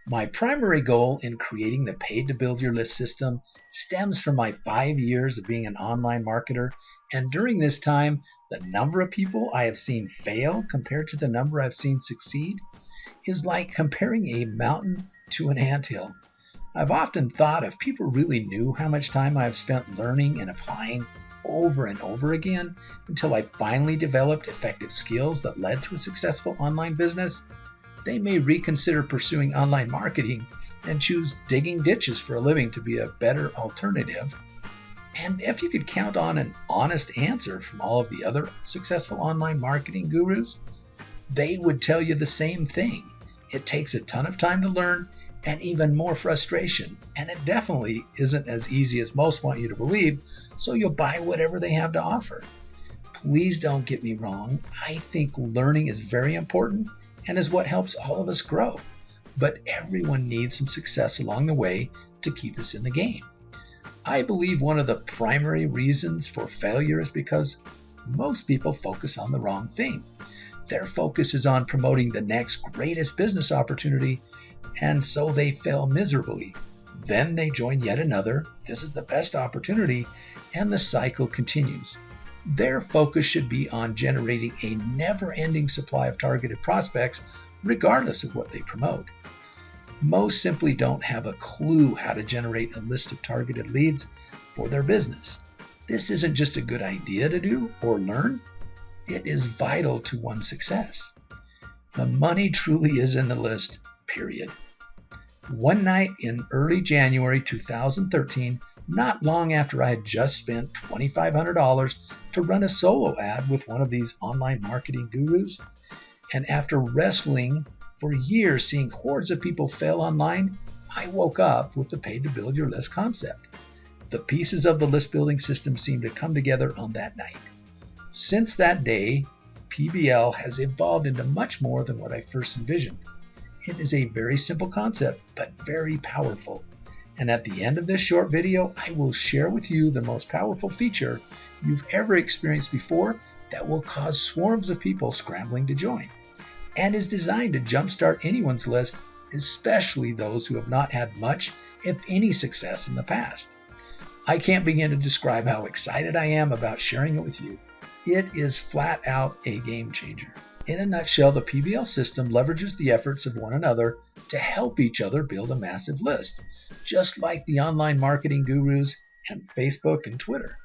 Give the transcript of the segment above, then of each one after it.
My primary goal in creating the Paid to Build Your List system stems from my 5 years of being an online marketer, and during this time, the number of people I have seen fail compared to the number I've seen succeed is like comparing a mountain to an anthill. I've often thought if people really knew how much time I've spent learning and applying over and over again until I finally developed effective skills that led to a successful online business, they may reconsider pursuing online marketing and choose digging ditches for a living to be a better alternative. And if you could count on an honest answer from all of the other successful online marketing gurus, they would tell you the same thing. It takes a ton of time to learn and even more frustration, and it definitely isn't as easy as most want you to believe, so you'll buy whatever they have to offer. Please don't get me wrong. I think learning is very important and is what helps all of us grow. But everyone needs some success along the way to keep us in the game. I believe one of the primary reasons for failure is because most people focus on the wrong thing. Their focus is on promoting the next greatest business opportunity, and so they fail miserably. Then they join yet another, this is the best opportunity, and the cycle continues. Their focus should be on generating a never-ending supply of targeted prospects, regardless of what they promote. Most simply don't have a clue how to generate a list of targeted leads for their business. This isn't just a good idea to do or learn, it is vital to one's success. The money truly is in the list, period. One night in early January 2013, not long after I had just spent $2,500 to run a solo ad with one of these online marketing gurus, and after wrestling for years seeing hordes of people fail online, I woke up with the Paid to Build Your List concept. The pieces of the list building system seemed to come together on that night. Since that day, PBL has evolved into much more than what I first envisioned. It is a very simple concept, but very powerful. And at the end of this short video, I will share with you the most powerful feature you've ever experienced before that will cause swarms of people scrambling to join, and is designed to jumpstart anyone's list, especially those who have not had much, if any, success in the past. I can't begin to describe how excited I am about sharing it with you. It is flat out a game changer. In a nutshell, the PBL system leverages the efforts of one another to help each other build a massive list, just like the online marketing gurus and Facebook and Twitter.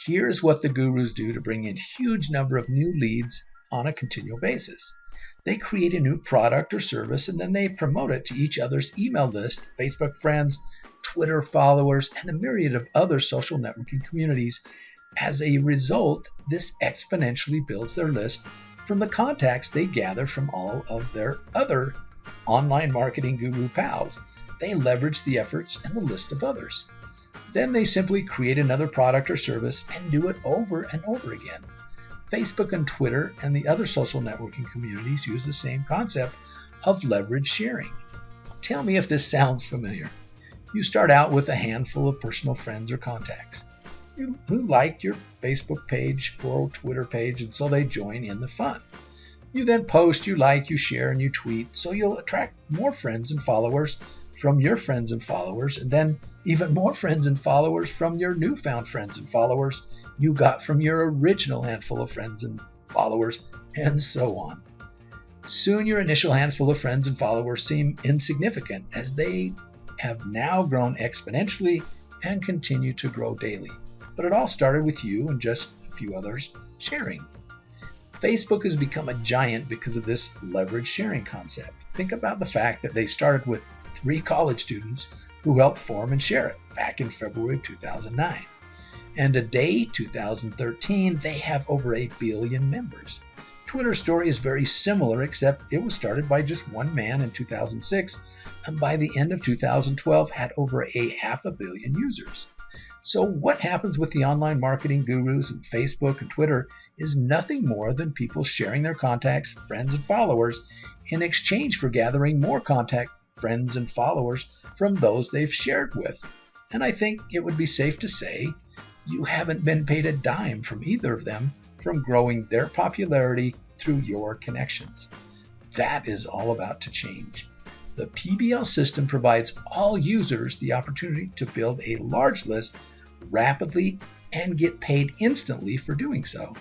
Here's what the gurus do to bring in huge number of new leads on a continual basis. They create a new product or service, and then they promote it to each other's email list, Facebook friends, Twitter followers, and a myriad of other social networking communities. As a result, this exponentially builds their list from the contacts they gather from all of their other online marketing guru pals. They leverage the efforts and the list of others. Then they simply create another product or service and do it over and over again. Facebook and Twitter and the other social networking communities use the same concept of leverage sharing. Tell me if this sounds familiar. You start out with a handful of personal friends or contacts who liked your Facebook page or Twitter page, and so they join in the fun. You then post, you like, you share, and you tweet, so you'll attract more friends and followers from your friends and followers, and then even more friends and followers from your newfound friends and followers you got from your original handful of friends and followers, and so on. Soon your initial handful of friends and followers seem insignificant, as they have now grown exponentially and continue to grow daily. But it all started with you and just a few others sharing. Facebook has become a giant because of this leverage sharing concept. Think about the fact that they started with 3 college students who helped form and share it back in February of 2009. And today, 2013, they have over 1 billion members. Twitter's story is very similar, except it was started by just one man in 2006, and by the end of 2012 had over 500 million users. So what happens with the online marketing gurus and Facebook and Twitter is nothing more than people sharing their contacts, friends, and followers in exchange for gathering more contacts, friends, and followers from those they've shared with. And I think it would be safe to say you haven't been paid a dime from either of them from growing their popularity through your connections. That is all about to change. The PBL system provides all users the opportunity to build a large list rapidly and get paid instantly for doing so.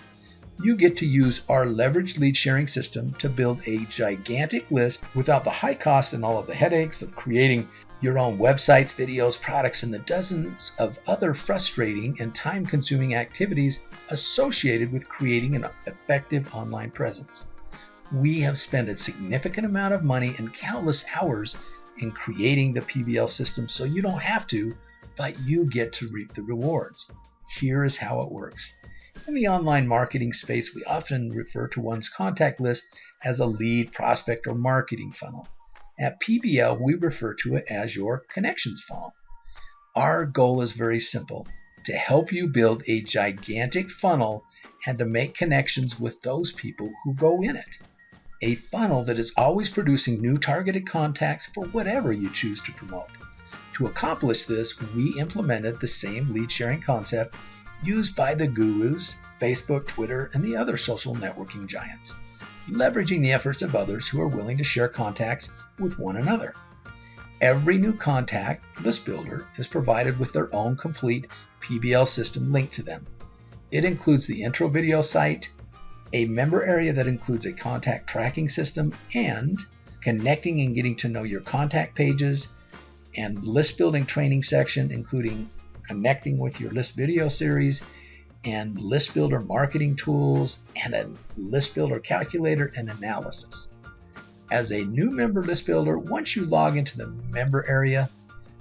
You get to use our leveraged lead sharing system to build a gigantic list without the high cost and all of the headaches of creating your own websites, videos, products, and the dozens of other frustrating and time-consuming activities associated with creating an effective online presence. We have spent a significant amount of money and countless hours in creating the PBL system, so you don't have to, but you get to reap the rewards. Here is how it works. In the online marketing space, we often refer to one's contact list as a lead, prospect, or marketing funnel. At PBL, we refer to it as your connections funnel. Our goal is very simple: to help you build a gigantic funnel and to make connections with those people who go in it. A funnel that is always producing new targeted contacts for whatever you choose to promote. To accomplish this, we implemented the same lead sharing concept used by the gurus, Facebook, Twitter, and the other social networking giants, leveraging the efforts of others who are willing to share contacts with one another. Every new contact list builder is provided with their own complete PBL system linked to them. It includes the intro video site, a member area that includes a contact tracking system, and connecting and getting to know your contact pages, and list building training section, including connecting with your list video series, and list builder marketing tools, and a list builder calculator and analysis. As a new member list builder, once you log into the member area,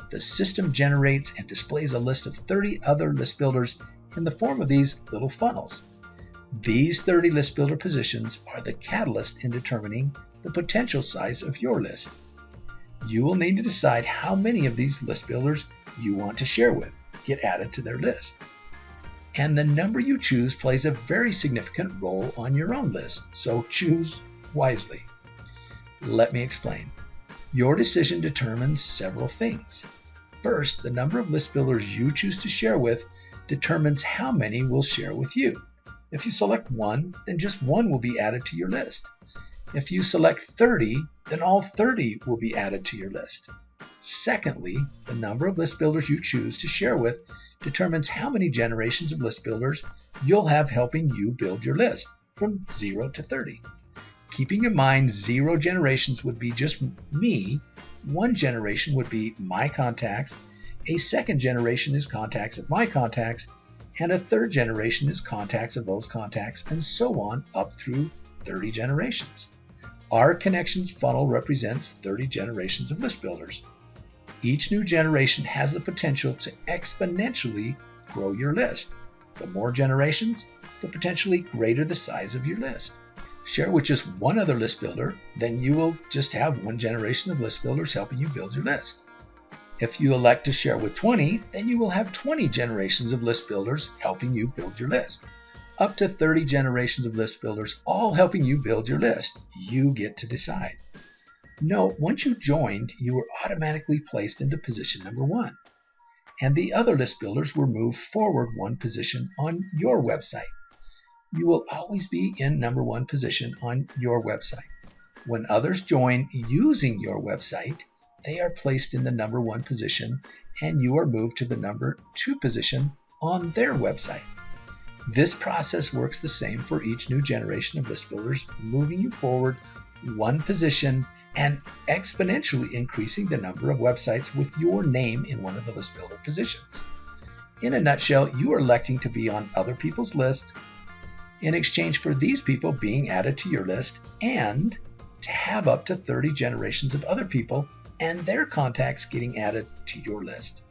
the system generates and displays a list of 30 other list builders in the form of these little funnels. These 30 list builder positions are the catalyst in determining the potential size of your list. You will need to decide how many of these list builders you want to share with, get added to their list. And the number you choose plays a very significant role on your own list, so choose wisely. Let me explain. Your decision determines several things. First, the number of list builders you choose to share with determines how many will share with you. If you select one, then just one will be added to your list. If you select 30, then all 30 will be added to your list. Secondly, the number of list builders you choose to share with determines how many generations of list builders you'll have helping you build your list from 0 to 30. Keeping in mind 0 generations would be just me, 1 generation would be my contacts, a second generation is contacts of my contacts, and a third generation is contacts of those contacts, and so on up through 30 generations. Our connections funnel represents 30 generations of list builders. Each new generation has the potential to exponentially grow your list. The more generations, the potentially greater the size of your list. Share with just one other list builder, then you will just have 1 generation of list builders helping you build your list. If you elect to share with 20, then you will have 20 generations of list builders helping you build your list. Up to 30 generations of list builders, all helping you build your list. You get to decide. Note, once you joined, you were automatically placed into position number 1, and the other list builders were moved forward 1 position on your website. You will always be in number 1 position on your website. When others join using your website, they are placed in the number 1 position, and you are moved to the number 2 position on their website. This process works the same for each new generation of list builders, moving you forward 1 position and exponentially increasing the number of websites with your name in one of the list builder positions. In a nutshell, you are electing to be on other people's list in exchange for these people being added to your list, and to have up to 30 generations of other people and their contacts getting added to your list.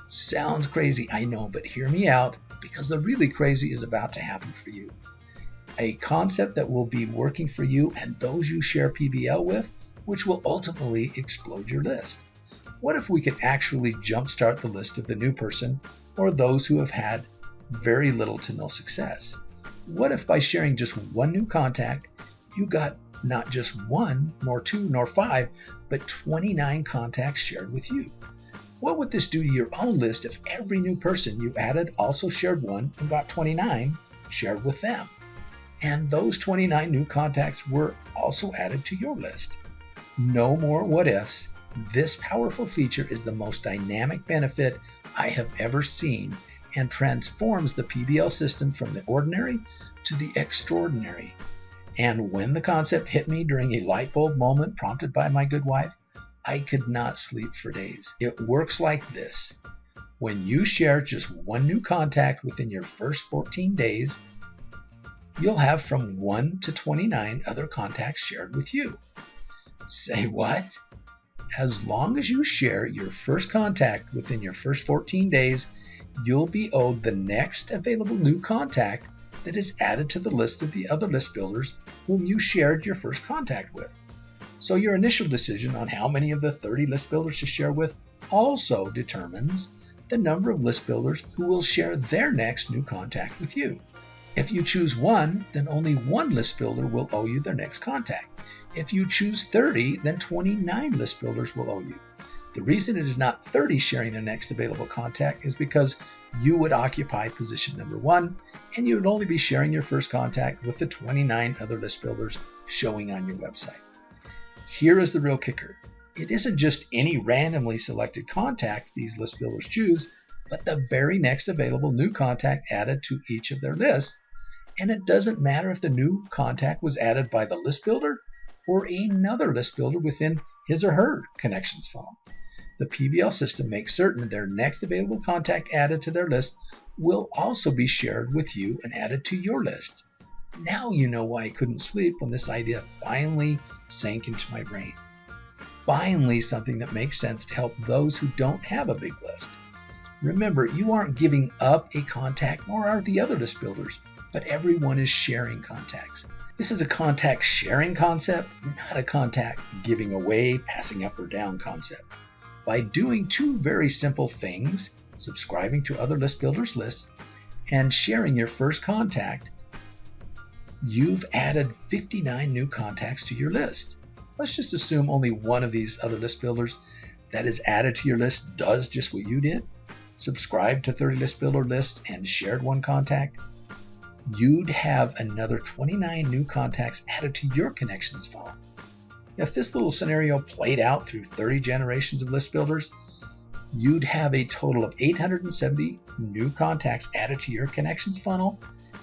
Sounds crazy, I know, but hear me out, because the really crazy is about to happen for you. A concept that will be working for you and those you share PBL with, which will ultimately explode your list. What if we could actually jumpstart the list of the new person or those who have had very little to no success? What if by sharing just 1 new contact, you got not just 1, nor 2, nor 5, but 29 contacts shared with you? What would this do to your own list if every new person you added also shared 1 and got 29 shared with them? And those 29 new contacts were also added to your list. No more what ifs. This powerful feature is the most dynamic benefit I have ever seen and transforms the PBL system from the ordinary to the extraordinary. And when the concept hit me during a light bulb moment prompted by my good wife, I could not sleep for days. It works like this. When you share just one new contact within your first 14 days, you'll have from 1 to 29 other contacts shared with you. Say what? As long as you share your first contact within your first 14 days, you'll be owed the next available new contact that is added to the list of the other list builders whom you shared your first contact with. So your initial decision on how many of the 30 list builders to share with also determines the number of list builders who will share their next new contact with you. If you choose one, then only one list builder will owe you their next contact. If you choose 30, then 29 list builders will owe you. The reason it is not 30 sharing their next available contact is because you would occupy position number 1, and you would only be sharing your first contact with the 29 other list builders showing on your website. Here is the real kicker. It isn't just any randomly selected contact these list builders choose, but the very next available new contact added to each of their lists. And it doesn't matter if the new contact was added by the list builder or another list builder within his or her connections funnel. The PBL system makes certain their next available contact added to their list will also be shared with you and added to your list. Now you know why I couldn't sleep when this idea finally sank into my brain. Finally, something that makes sense to help those who don't have a big list. Remember, you aren't giving up a contact, nor are the other list builders, but everyone is sharing contacts. This is a contact sharing concept, not a contact giving away, passing up or down concept. By doing two very simple things, subscribing to other list builders' lists and sharing your first contact, you've added 59 new contacts to your list. Let's just assume only one of these other list builders that is added to your list does just what you did, subscribed to 30 list builder lists and shared one contact. You'd have another 29 new contacts added to your connections funnel. If this little scenario played out through 30 generations of list builders, you'd have a total of 870 new contacts added to your connections funnel.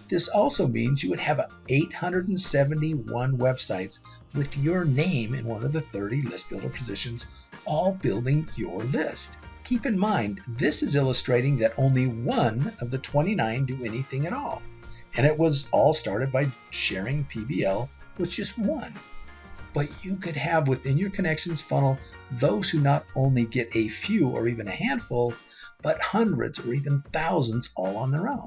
This also means you would have 871 websites with your name in one of the 30 list builder positions, all building your list. Keep in mind, this is illustrating that only one of the 29 do anything at all. And it was all started by sharing PBL with just one. But you could have within your connections funnel those who not only get a few or even a handful, but hundreds or even thousands all on their own.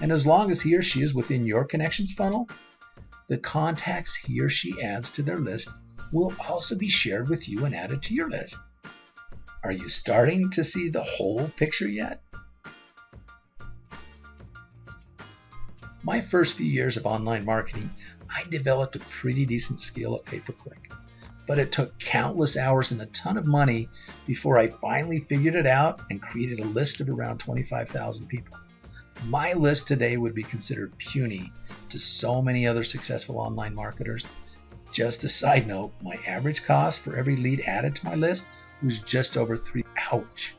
And as long as he or she is within your connections funnel, the contacts he or she adds to their list will also be shared with you and added to your list. Are you starting to see the whole picture yet? My first few years of online marketing, I developed a pretty decent skill at pay-per-click, but it took countless hours and a ton of money before I finally figured it out and created a list of around 25,000 people. My list today would be considered puny to so many other successful online marketers. Just a side note, my average cost for every lead added to my list was just over $3. Ouch.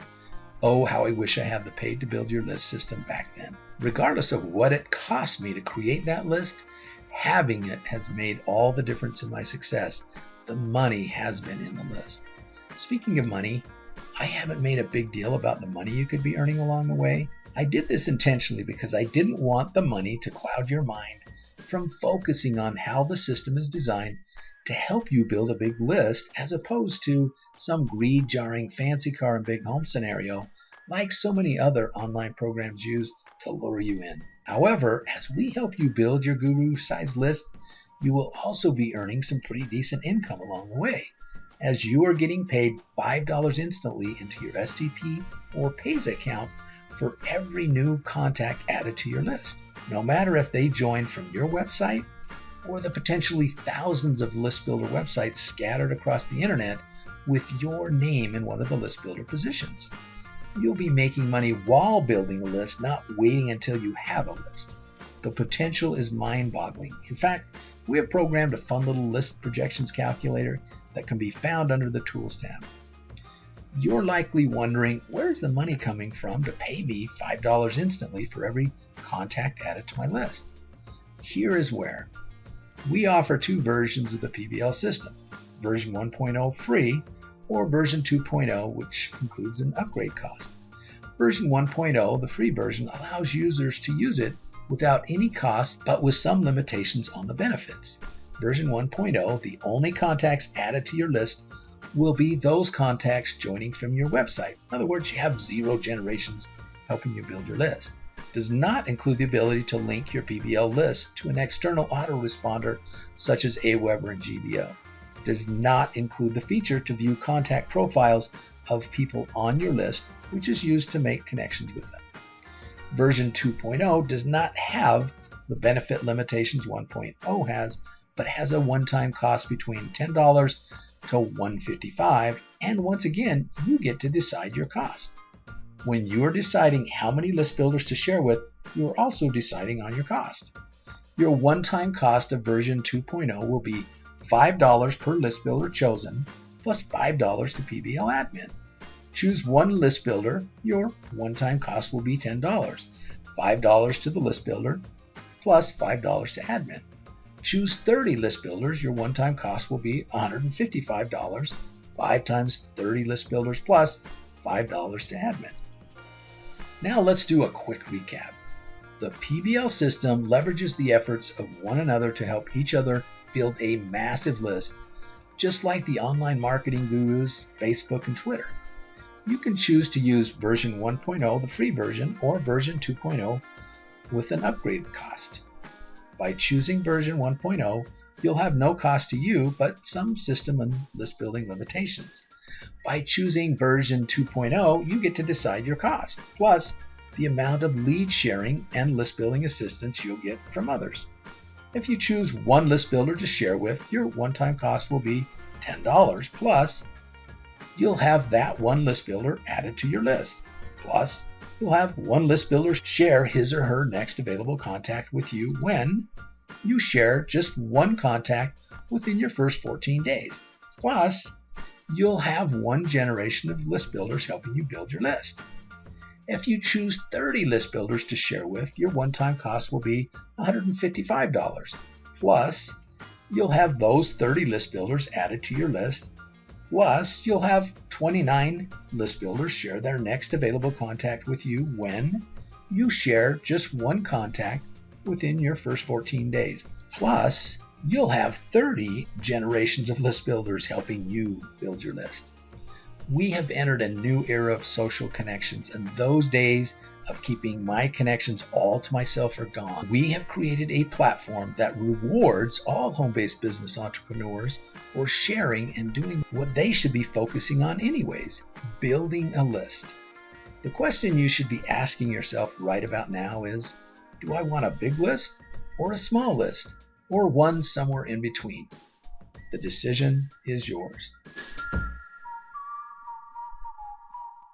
Oh, how I wish I had the Paid to Build Your List system back then. Regardless of what it cost me to create that list, having it has made all the difference in my success. The money has been in the list. Speaking of money, I haven't made a big deal about the money you could be earning along the way. I did this intentionally because I didn't want the money to cloud your mind from focusing on how the system is designed to help you build a big list as opposed to some greed-jarring fancy car and big home scenario like so many other online programs use to lure you in. However, as we help you build your guru-sized list, you will also be earning some pretty decent income along the way, as you are getting paid $5 instantly into your STP or Pays account for every new contact added to your list, no matter if they join from your website or the potentially thousands of list builder websites scattered across the internet with your name in one of the list builder positions. You'll be making money while building a list, not waiting until you have a list. The potential is mind-boggling. In fact, we have programmed a fun little list projections calculator that can be found under the Tools tab. You're likely wondering, where's the money coming from to pay me $5 instantly for every contact added to my list? Here is where. We offer two versions of the PBL system, version 1.0 free or version 2.0, which includes an upgrade cost. Version 1.0, the free version, allows users to use it without any cost, but with some limitations on the benefits. Version 1.0, the only contacts added to your list will be those contacts joining from your website. In other words, you have 0 generations helping you build your list. Does not include the ability to link your PBL list to an external autoresponder such as Aweber and GBO. Does not include the feature to view contact profiles of people on your list, which is used to make connections with them. Version 2.0 does not have the benefit limitations 1.0 has, but has a one-time cost between $10 to $155, and once again, you get to decide your cost. When you are deciding how many list builders to share with, you are also deciding on your cost. Your one-time cost of version 2.0 will be $5 per list builder chosen, plus $5 to PBL admin. Choose one list builder, your one-time cost will be $10, $5 to the list builder, plus $5 to admin. Choose 30 list builders, your one-time cost will be $155, 5 times 30 list builders plus $5 to admin. Now let's do a quick recap. The PBL system leverages the efforts of one another to help each other build a massive list, just like the online marketing gurus, Facebook and Twitter. You can choose to use version 1.0, the free version, or version 2.0 with an upgrade cost. By choosing version 1.0, you'll have no cost to you, but some system and list building limitations. By choosing version 2.0, you get to decide your cost, plus the amount of lead sharing and list building assistance you'll get from others. If you choose one list builder to share with, your one-time cost will be $10, plus you'll have that one list builder added to your list. Plus, you'll have one list builder share his or her next available contact with you when you share just one contact within your first 14 days. Plus, you'll have one generation of list builders helping you build your list. If you choose 30 list builders to share with, your one-time cost will be $155. Plus, you'll have those 30 list builders added to your list. Plus, you'll have 29 list builders share their next available contact with you when you share just one contact within your first 14 days. Plus, you'll have 30 generations of list builders helping you build your list. We have entered a new era of social connections, and those days of keeping my connections all to myself are gone. We have created a platform that rewards all home-based business entrepreneurs for sharing and doing what they should be focusing on anyways, building a list. The question you should be asking yourself right about now is, do I want a big list or a small list, or one somewhere in between? The decision is yours.